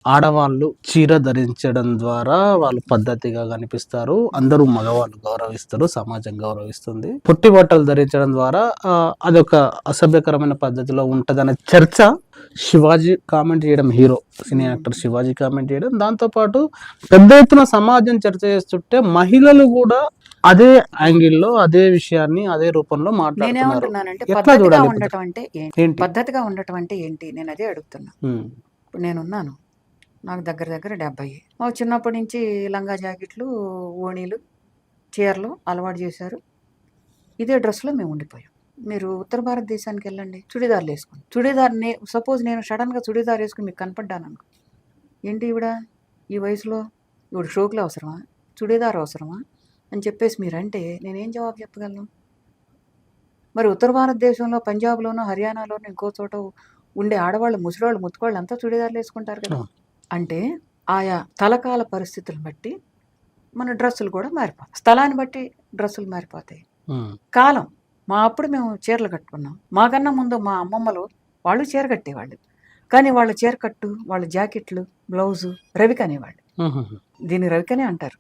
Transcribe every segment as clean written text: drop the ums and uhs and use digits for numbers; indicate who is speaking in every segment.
Speaker 1: ఆడవాళ్ళు చీర ధరించడం ద్వారా వాళ్ళు పద్ధతిగా కనిపిస్తారు. అందరూ మగవాళ్ళు గౌరవిస్తారు. సమాజం గౌరవిస్తుంది. పొట్టి బట్టలు ధరించడం ద్వారా అదొక అసభ్యకరమైన పద్ధతిలో ఉంటదనే చర్చ శివాజీ కామెంట్ చేయడం, hero cine actor Shivaji comment చేయడం. దాంతో పాటు పెద్ద ఎత్తున సమాజం చర్చ చేస్తుంటే మహిళలు కూడా అదే యాంగిల్లో అదే విషయాన్ని అదే రూపంలో మాట్లాడుతున్నారు.
Speaker 2: నేనేమంటున్నానంటే
Speaker 1: ఎట్లా
Speaker 2: పద్ధతిగా
Speaker 1: చూడాలి
Speaker 2: ఉండటం అంటే
Speaker 1: ఏంటి?
Speaker 2: పద్ధతిగా ఉండటం అంటే ఏంటి? నేను అదే అడుగుతున్నా. ఇప్పుడు నేనున్నాను, నాకు దగ్గర దగ్గర 70. మా చిన్నప్పటి నుంచి లంగా జాకెట్లు, ఓణీలు, చీరలు అలవాటు చేశారు. ఇదే డ్రెస్లో మేము ఉండిపోయాం. మీరు ఉత్తర భారతదేశానికి వెళ్ళండి, చుడీదార్లు వేసుకుని సపోజ్ నేను సడన్గా చుడీదార్ వేసుకుని మీకు కనపడ్డాను అనుకో, ఏంటి ఈవిడ ఈ వయసులో ఈవిడ షోకులు అవసరమా, చుడీదార్ అవసరమా అని చెప్పేసి మీరంటే నేనేం జవాబు చెప్పగలను? మరి ఉత్తర భారతదేశంలో పంజాబ్లోనో హర్యానాలోనో ఇంకో చోట ఉండే ఆడవాళ్ళు, ముసలివాళ్ళు, ముత్తుకోళ్ళు అంతా చుడీదార్లు వేసుకుంటారు కదా. అంటే ఆయా తలకాల పరిస్థితులను బట్టి మన డ్రెస్సులు కూడా మారిపోతాయి, స్థలాన్ని బట్టి డ్రెస్సులు మారిపోతాయి. కాలం మా అప్పుడు మేము చీరలు కట్టుకున్నాం. మాకన్నా ముందు మా అమ్మమ్మలు వాళ్ళు చీర కట్టేవాళ్ళు, కానీ వాళ్ళ చీర కట్టు, వాళ్ళ జాకెట్లు, బ్లౌజు రవిక అనేవాళ్ళు. దీన్ని రవికనే అంటారు.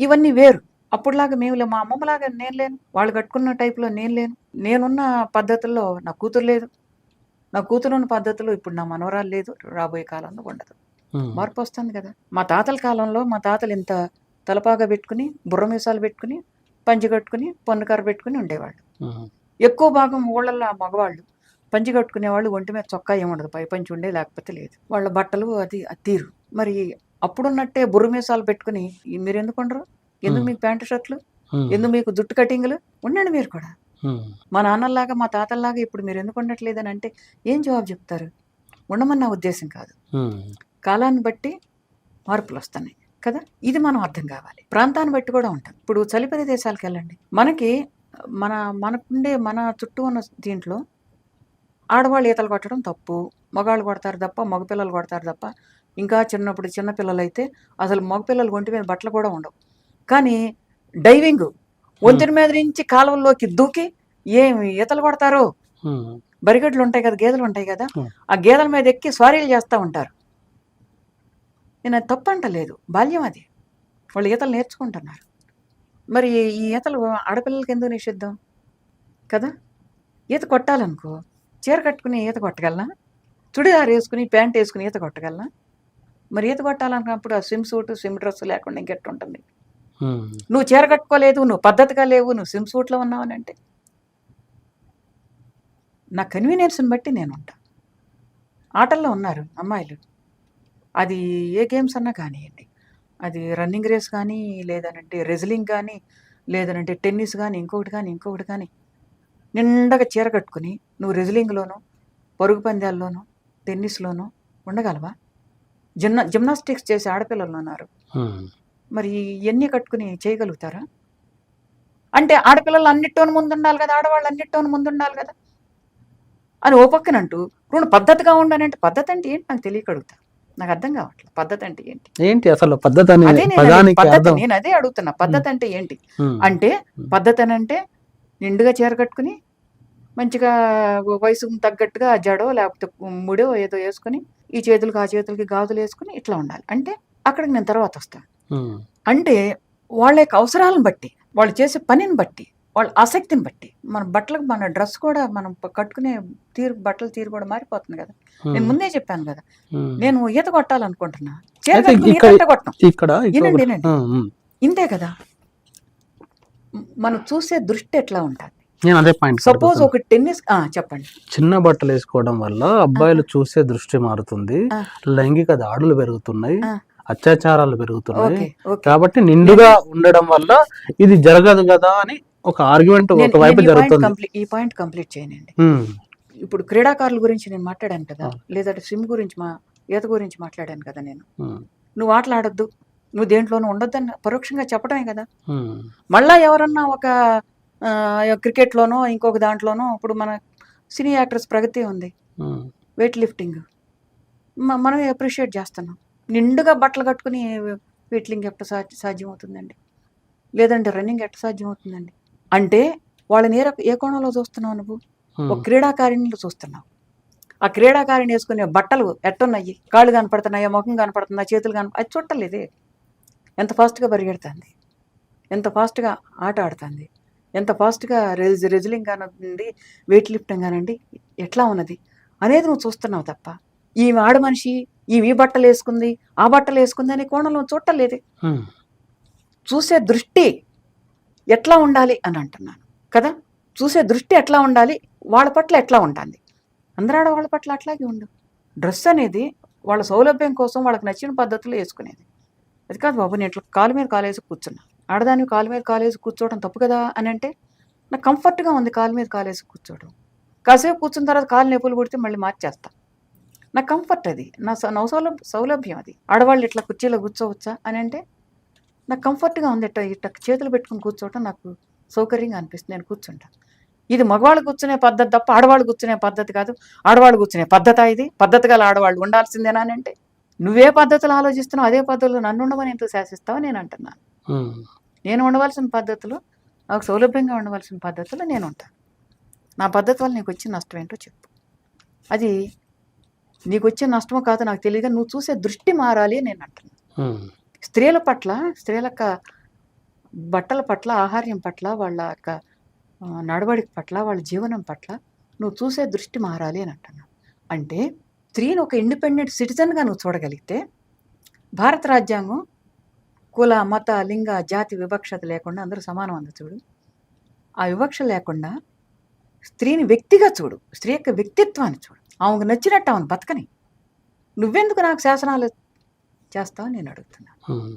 Speaker 2: ఇవన్నీ వేరు. అప్పుడులాగా మేము మా అమ్మమ్మలాగా నేను లేను, వాళ్ళు కట్టుకున్న టైప్లో నేను లేను. నేనున్న పద్ధతుల్లో నా కూతురు లేదు, నా కూతురున్న పద్ధతిలో ఇప్పుడు నా మనవరాలు లేదు, రాబోయే కాలంలో ఉండదు. మార్పు వస్తుంది కదా. మా తాతల కాలంలో మా తాతలు ఇంత తలపాగా పెట్టుకుని, బుర్ర మీసాలు పెట్టుకుని, పంచి కట్టుకుని, పొన్నుకర్ర పెట్టుకుని ఉండేవాళ్ళు. ఎక్కువ భాగం ఊళ్ళల్లో మగవాళ్ళు పంచి కట్టుకునేవాళ్ళు, ఒంటి మీద చొక్కా ఏముండదు, పై పంచి ఉండే లేకపోతే లేదు. వాళ్ళ బట్టలు అది తీరు. మరి అప్పుడున్నట్టే బుర్ర మీసాలు పెట్టుకుని మీరు ఎందుకు ఉండరు? ఎందుకు మీకు ప్యాంటు షర్ట్లు, ఎందుకు మీకు జుట్టు కటింగ్లు? ఉండండి మీరు కూడా. మా నాన్నల్లాగా మా తాతల్లాగా ఇప్పుడు మీరు ఎందుకు ఉండట్లేదని అంటే ఏం జవాబు చెప్తారు? ఉండమని నా ఉద్దేశం కాదు. కాలాన్ని బట్టి మార్పులు వస్తున్నాయి కదా, ఇది మనం అర్థం కావాలి. ప్రాంతాన్ని బట్టి కూడా ఉంటుంది. ఇప్పుడు చలి ప్రదేశాలకు వెళ్ళండి, మనకుండే మన చుట్టూ ఉన్న దీంట్లో ఆడవాళ్ళు ఈతలు కొట్టడం తప్పు, మగాళ్ళు కొడతారు తప్ప, మగపిల్లలు కొడతారు తప్ప. ఇంకా చిన్నప్పుడు చిన్నపిల్లలు అయితే అసలు మగపిల్లలు ఒంటి మీద బట్టలు కూడా ఉండవు. కానీ డైవింగ్, వంతెన మీద నుంచి కాలువల్లోకి దూకి ఏమి ఈతలు కొడతారు. బరిగడ్లు ఉంటాయి కదా, గేదెలు ఉంటాయి కదా, ఆ గేదెల మీద ఎక్కి స్వారీలు చేస్తూ ఉంటారు. నేను అది తప్పు అంటలేదు, బాల్యం అది, వాళ్ళు ఈతలు నేర్చుకుంటున్నారు. మరి ఈ ఈతలు ఆడపిల్లలకి ఎందుకు నిషిద్ధం కదా? ఈత కొట్టాలనుకో చీర కట్టుకుని ఈత కొట్టగలనా? చుడిదార్ వేసుకుని ప్యాంట్ వేసుకుని ఈత కొట్టగలనా? మరి ఈత కొట్టాలనుకున్నప్పుడు ఆ స్విమ్ సూట్, స్విమ్ డ్రెస్ లేకుండా ఇంకెట్టు ఉంటుంది? నువ్వు చీర కట్టుకోలేదు, నువ్వు పద్ధతిగా లేవు, నువ్వు స్విమ్ సూట్లో ఉన్నావని అంటే నా కన్వీనియన్స్ని బట్టి నేను ఉంటా. ఆటల్లో ఉన్నారు అమ్మాయిలు, అది ఏ గేమ్స్ అన్నా కానివ్వండి, అది రన్నింగ్ రేస్ కానీ, లేదనంటే రెజ్లింగ్ కానీ, లేదనంటే టెన్నిస్ కానీ, ఇంకొకటి కానీ నిండగా చీర కట్టుకుని నువ్వు రెజ్లింగ్లోనూ, పరుగు పందాల్లోనూ, టెన్నిస్లోనూ ఉండగలవా? జిమ్నాస్టిక్స్ చేసే ఆడపిల్లలు ఉన్నారు, మరి ఇవన్నీ కట్టుకుని చేయగలుగుతారా? అంటే ఆడపిల్లలు అన్నిటితోనూ ముందుండాలి కదా, ఆడవాళ్ళు అన్నిటితోనూ ముందుండాలి కదా అని ఓ పక్కనంటూ నువ్వు పద్ధతిగా ఉండనంటే పద్ధతి అంటే ఏంటి నాకు తెలియకడుగుతా. నాకు అర్థం కావట్లేదు పద్ధతి అంటే ఏంటి
Speaker 1: అసలు పద్ధతి.
Speaker 2: నేను అదే అడుగుతున్నా, పద్ధతి అంటే ఏంటి అంటే పద్ధతి అని అంటే నిండుగా చీర కట్టుకుని మంచిగా వయసుకు తగ్గట్టుగా జడో లేకపోతే ముడో ఏదో వేసుకుని, ఈ చేతులకి ఆ చేతులకి గాజులు వేసుకుని ఇట్లా ఉండాలి. అంటే అక్కడికి నేను తర్వాత వస్తాను. అంటే వాళ్ళ యొక్క అవసరాలను బట్టి, వాళ్ళు చేసే పనిని బట్టి, వాళ్ళ ఆసక్తిని బట్టి మన బట్టలకు, మన డ్రెస్ కూడా, మనం కట్టుకునే బట్టల తీరు కూడా మారిపోతుంది కదా. నేను ముందే చెప్పాను కదా, నేను ఈత కొట్టాలనుకుంటున్నా, చీర కొట్టను. ఇంతే కదా. మనం చూసే దృష్టి ఎట్లా ఉంటుంది?
Speaker 1: నేను అదే పాయింట్.
Speaker 2: సపోజ్ ఒక టెన్నిస్, చెప్పండి.
Speaker 1: చిన్న బట్టలు వేసుకోవడం వల్ల అబ్బాయిలు చూసే దృష్టి మారుతుంది, లైంగిక దాడులు పెరుగుతున్నాయి, అత్యాచారాలు పెరుగుతున్నాయి. కాబట్టి నిండుగా ఉండడం వల్ల ఇది జరగదు కదా అని ఒక ఆర్గ్యుమెంట్ ఒకవైపు జరుగుతుంది.
Speaker 2: ఈ పాయింట్ కంప్లీట్ చేయనండి. ఇప్పుడు క్రీడాకారుల గురించి నేను మాట్లాడాను కదా, లేదంటే స్విమ్ గురించి, ఈత గురించి మాట్లాడాను కదా. నేను నువ్వు ఆటలాడొద్దు, నువ్వు దేంట్లోనూ ఉండొద్దని పరోక్షంగా చెప్పడమే కదా. మళ్ళా ఎవరన్నా ఒక క్రికెట్లోనో ఇంకొక దాంట్లోనో, ఇప్పుడు మన సినీ యాక్టర్స్ ప్రగతి ఉంది, వెయిట్ లిఫ్టింగ్, మనం అప్రిషియేట్ చేస్తున్నాం. నిండుగా బట్టలు కట్టుకుని వెయిట్ లిఫ్టింగ్ ఎట్లా సాధ్యం అవుతుందండి? లేదంటే రన్నింగ్ ఎట్లా సాధ్యం అవుతుందండి? అంటే వాళ్ళని ఏ కోణంలో చూస్తున్నావు నువ్వు? ఒక క్రీడాకారిణిలో చూస్తున్నావు. ఆ క్రీడాకారిణి వేసుకునే బట్టలు ఎట్టున్నాయి, కాళ్ళు కనపడుతున్నాయా, ముఖం కనపడుతుందా, చేతులు అది చుట్టలేదే. ఎంత ఫాస్ట్గా పరిగెడుతుంది, ఎంత ఫాస్ట్గా ఆట ఆడుతుంది, ఎంత ఫాస్ట్గా రెజ్లింగ్ కానివ్వండి, వెయిట్ లిఫ్టింగ్ కానివ్వండి ఎట్లా ఉన్నది అనేది నువ్వు చూస్తున్నావు తప్ప ఈమె ఆడ మనిషి, ఈమె ఈ బట్టలు వేసుకుంది, ఆ బట్టలు వేసుకుంది అనే కోణంలో చూడలేదే. చూసే దృష్టి ఎట్లా ఉండాలి అని అంటున్నాను కదా. చూసే దృష్టి ఎట్లా ఉండాలి, వాళ్ళ పట్ల ఎట్లా ఉంటుంది. అందరూ ఆడవాళ్ళ పట్ల అట్లాగే ఉండు. డ్రెస్ అనేది వాళ్ళ సౌలభ్యం కోసం వాళ్ళకి నచ్చిన పద్ధతిలో వేసుకునేది. అది కాదు బాబు, నేను ఇట్లా కాలు మీద కాలేసి కూర్చున్నా, ఆడదాన్ని కాలు మీద కాలేసి కూర్చోవడం తప్పు కదా అని అంటే, నాకు కంఫర్ట్గా ఉంది కాలు మీద కాలేసి కూర్చోవడం. కాసేపు కూర్చున్న తర్వాత కాలు నొప్పులు పుడితే మళ్ళీ మార్చేస్తా. నాకు కంఫర్ట్ అది, నా సౌలభ్యం అది. ఆడవాళ్ళు ఇట్లా కుర్చీలో కూర్చోవచ్చా అని అంటే నాకు కంఫర్ట్గా ఉంది. ఇట్లా చేతులు పెట్టుకుని కూర్చోవటం నాకు సౌకర్యంగా అనిపిస్తుంది, నేను కూర్చుంటా. ఇది మగవాళ్ళు కూర్చునే పద్ధతి తప్ప ఆడవాళ్ళు కూర్చునే పద్ధతి కాదు. ఆడవాళ్ళు కూర్చునే పద్ధతి ఇది, పద్ధతిగా ఆడవాళ్ళు ఉండాల్సిందేనా అని అంటే, నువ్వే పద్ధతులు ఆలోచిస్తున్నావు, అదే పద్ధతులు నన్ను ఉండమని ఎందుకు శాసిస్తావు నేను అంటున్నాను. నేను ఉండవలసిన పద్ధతులు, నాకు సౌలభ్యంగా ఉండవలసిన పద్ధతులు నేను ఉంటాను. నా పద్ధతి వల్ల నీకు వచ్చిన నష్టం ఏంటో చెప్పు. అది నీకు వచ్చే నష్టమో కాదో నాకు తెలియదు, నువ్వు చూసే దృష్టి మారాలి నేను అంటున్నాను. స్త్రీల పట్ల, స్త్రీల బట్టల పట్ల, ఆహార్యం పట్ల, వాళ్ళ యొక్క నడవడిక పట్ల, వాళ్ళ జీవనం పట్ల నువ్వు చూసే దృష్టి మారాలి అని అంటున్నాను. అంటే స్త్రీని ఒక ఇండిపెండెంట్ సిటిజన్గా నువ్వు చూడగలిగితే, భారత రాజ్యాంగం కుల, మత, లింగ, జాతి వివక్షత లేకుండా అందరూ సమానం అంది చూడు. ఆ వివక్ష లేకుండా స్త్రీని వ్యక్తిగా చూడు, స్త్రీ యొక్క వ్యక్తిత్వాన్ని చూడు. ఆమెకు నచ్చినట్టు ఆమెను బతకని. నువ్వెందుకు నాకు శాసనాలు చేస్తావు నేను అడుగుతున్నాను.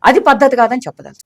Speaker 2: అది పద్ధతి కాదని చెప్పదలుచు.